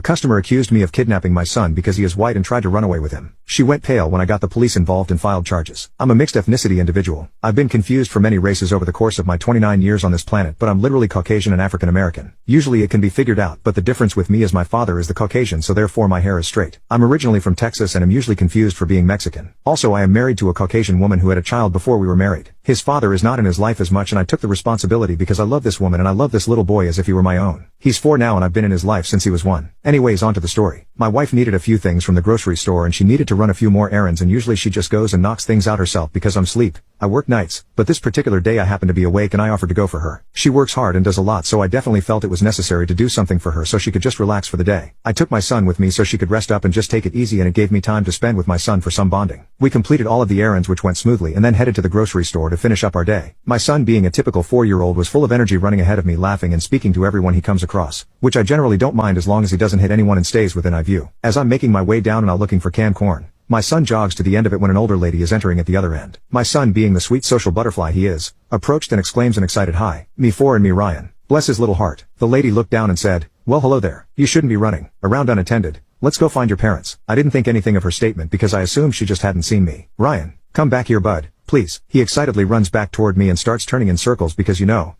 A customer accused me of kidnapping my son because he is white and tried to run away with him. She went pale when I got the police involved and filed charges. I'm a mixed ethnicity individual. I've been confused for many races over the course of my 29 years on this planet, but I'm literally Caucasian and African American. Usually it can be figured out, but the difference with me is my father is the Caucasian, so therefore my hair is straight. I'm originally from Texas and am usually confused for being Mexican. Also, I am married to a Caucasian woman who had a child before we were married. His father is not in his life as much, and I took the responsibility because I love this woman and I love this little boy as if he were my own. He's 4 now and I've been in his life since he was 1. Anyways, on to the story. My wife needed a few things from the grocery store and she needed to run a few more errands, and usually she just goes and knocks things out herself because I'm sleep. I work nights, but this particular day I happened to be awake and I offered to go for her. She works hard and does a lot, so I definitely felt it was necessary to do something for her so she could just relax for the day. I took my son with me so she could rest up and just take it easy, and it gave me time to spend with my son for some bonding. We completed all of the errands, which went smoothly, and then headed to the grocery store to finish up our day. My son, being a typical 4-year-old, was full of energy, running ahead of me, laughing and speaking to everyone he comes across, which I generally don't mind as long as he doesn't hit anyone and stays within eye view. As I'm making my way down and out looking for canned corn, my son jogs to the end of it when an older lady is entering at the other end. My son, being the sweet social butterfly he is, approached and exclaims an excited "Hi, me 4 and me Ryan." Bless his little heart. The lady looked down and said, "Well, hello there. You shouldn't be running around unattended. Let's go find your parents." I didn't think anything of her statement because I assumed she just hadn't seen me. "Ryan, come back here, bud. Please." He excitedly runs back toward me and starts turning in circles because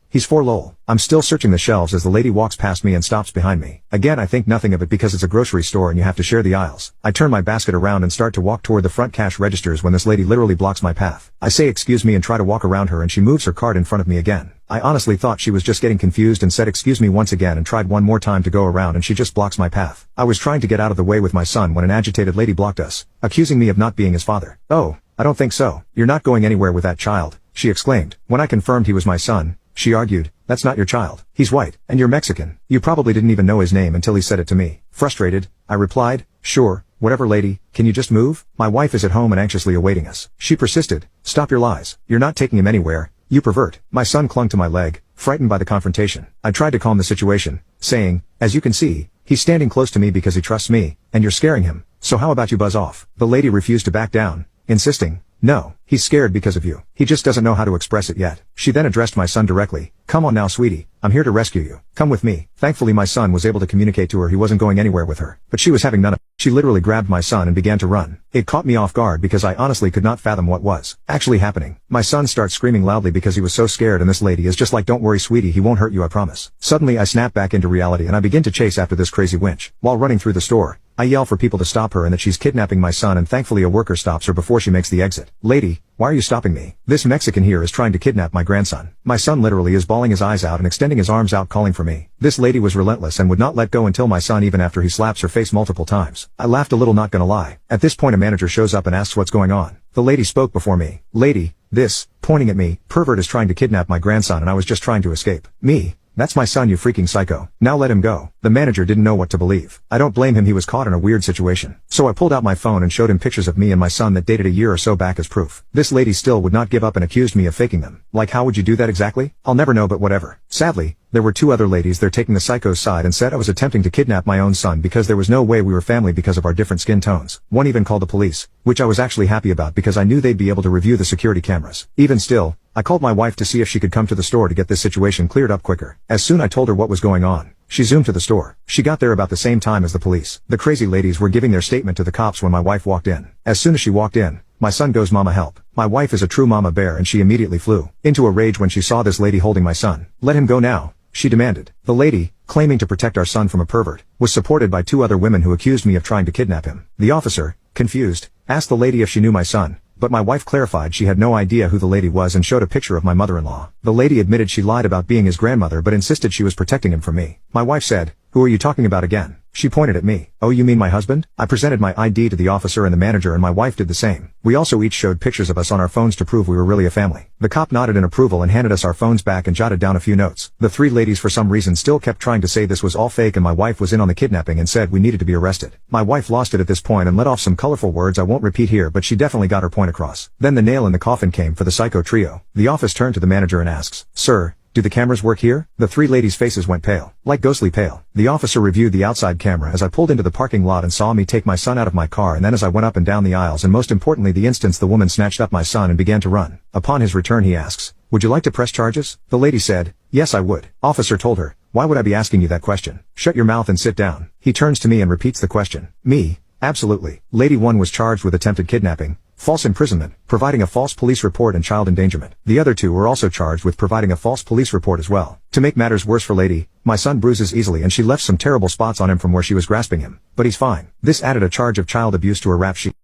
he's 4 lol. I'm still searching the shelves as the lady walks past me and stops behind me. Again, I think nothing of it because it's a grocery store and you have to share the aisles. I turn my basket around and start to walk toward the front cash registers when this lady literally blocks my path. I say excuse me and try to walk around her, and she moves her cart in front of me again. I honestly thought she was just getting confused and said excuse me once again and tried one more time to go around, and she just blocks my path. I was trying to get out of the way with my son when an agitated lady blocked us, accusing me of not being his father. "Oh, I don't think so. You're not going anywhere with that child," she exclaimed. When I confirmed he was my son, she argued, "That's not your child. He's white, and you're Mexican. You probably didn't even know his name until he said it to me." Frustrated, I replied, "Sure, whatever lady, can you just move? My wife is at home and anxiously awaiting us." She persisted, "Stop your lies. You're not taking him anywhere, you pervert." My son clung to my leg, frightened by the confrontation. I tried to calm the situation, saying, "As you can see, he's standing close to me because he trusts me, and you're scaring him. So how about you buzz off?" The lady refused to back down, insisting, "No, he's scared because of you. He just doesn't know how to express it yet." She then addressed my son directly, "Come on now, sweetie. I'm here to rescue you. Come with me." Thankfully my son was able to communicate to her he wasn't going anywhere with her, but she was having none of it. She literally grabbed my son and began to run. It caught me off guard because I honestly could not fathom what was actually happening. My son starts screaming loudly because he was so scared, and this lady is just like, "Don't worry, sweetie, he won't hurt you, I promise." Suddenly I snap back into reality and I begin to chase after this crazy winch. While running through the store, I yell for people to stop her and that she's kidnapping my son, and thankfully a worker stops her before she makes the exit. "Lady, why are you stopping me? This Mexican here is trying to kidnap my grandson." My son literally is bawling his eyes out and extending his arms out calling for me. This lady was relentless and would not let go until my son, even after he slaps her face multiple times. I laughed a little, not gonna lie. At this point a manager shows up and asks what's going on. The lady spoke before me. "Lady, this," pointing at me, "pervert is trying to kidnap my grandson and I was just trying to escape." Me? "That's my son, you freaking psycho. Now let him go." The manager didn't know what to believe. I don't blame him, he was caught in a weird situation. So I pulled out my phone and showed him pictures of me and my son that dated a year or so back as proof. This lady still would not give up and accused me of faking them. Like, how would you do that exactly? I'll never know, but whatever. Sadly, there were 2 other ladies there taking the psycho's side and said I was attempting to kidnap my own son because there was no way we were family because of our different skin tones. One even called the police, which I was actually happy about because I knew they'd be able to review the security cameras. Even still, I called my wife to see if she could come to the store to get this situation cleared up quicker. As soon as I told her what was going on, she zoomed to the store. She got there about the same time as the police. The crazy ladies were giving their statement to the cops when my wife walked in. As soon as she walked in, my son goes, "Mama, help." My wife is a true mama bear and she immediately flew into a rage when she saw this lady holding my son. "Let him go now," she demanded. The lady, claiming to protect our son from a pervert, was supported by 2 other women who accused me of trying to kidnap him. The officer, confused, asked the lady if she knew my son, but my wife clarified she had no idea who the lady was and showed a picture of my mother-in-law. The lady admitted she lied about being his grandmother but insisted she was protecting him from me. My wife said, "Who are you talking about again?" She pointed at me. "Oh, you mean my husband?" I presented my ID to the officer and the manager, and my wife did the same. We also each showed pictures of us on our phones to prove we were really a family. The cop nodded in approval and handed us our phones back and jotted down a few notes. The 3 ladies for some reason still kept trying to say this was all fake and my wife was in on the kidnapping and said we needed to be arrested. My wife lost it at this point and let off some colorful words I won't repeat here, but she definitely got her point across. Then the nail in the coffin came for the psycho trio. The office turned to the manager and asks, "Sir, do the cameras work here?" The 3 ladies' faces went pale, like ghostly pale. The officer reviewed the outside camera as I pulled into the parking lot and saw me take my son out of my car, and then as I went up and down the aisles, and most importantly the instance the woman snatched up my son and began to run. Upon his return he asks, "Would you like to press charges?" The lady said, "Yes, I would." Officer told her, Why would I be asking you that question? Shut your mouth and sit down. He turns to me and repeats the question. Me? Absolutely. Lady 1 was charged with attempted kidnapping, false imprisonment, providing a false police report and child endangerment. The other 2 were also charged with providing a false police report as well. To make matters worse for Lady, my son bruises easily and she left some terrible spots on him from where she was grasping him. But he's fine. This added a charge of child abuse to her rap sheet.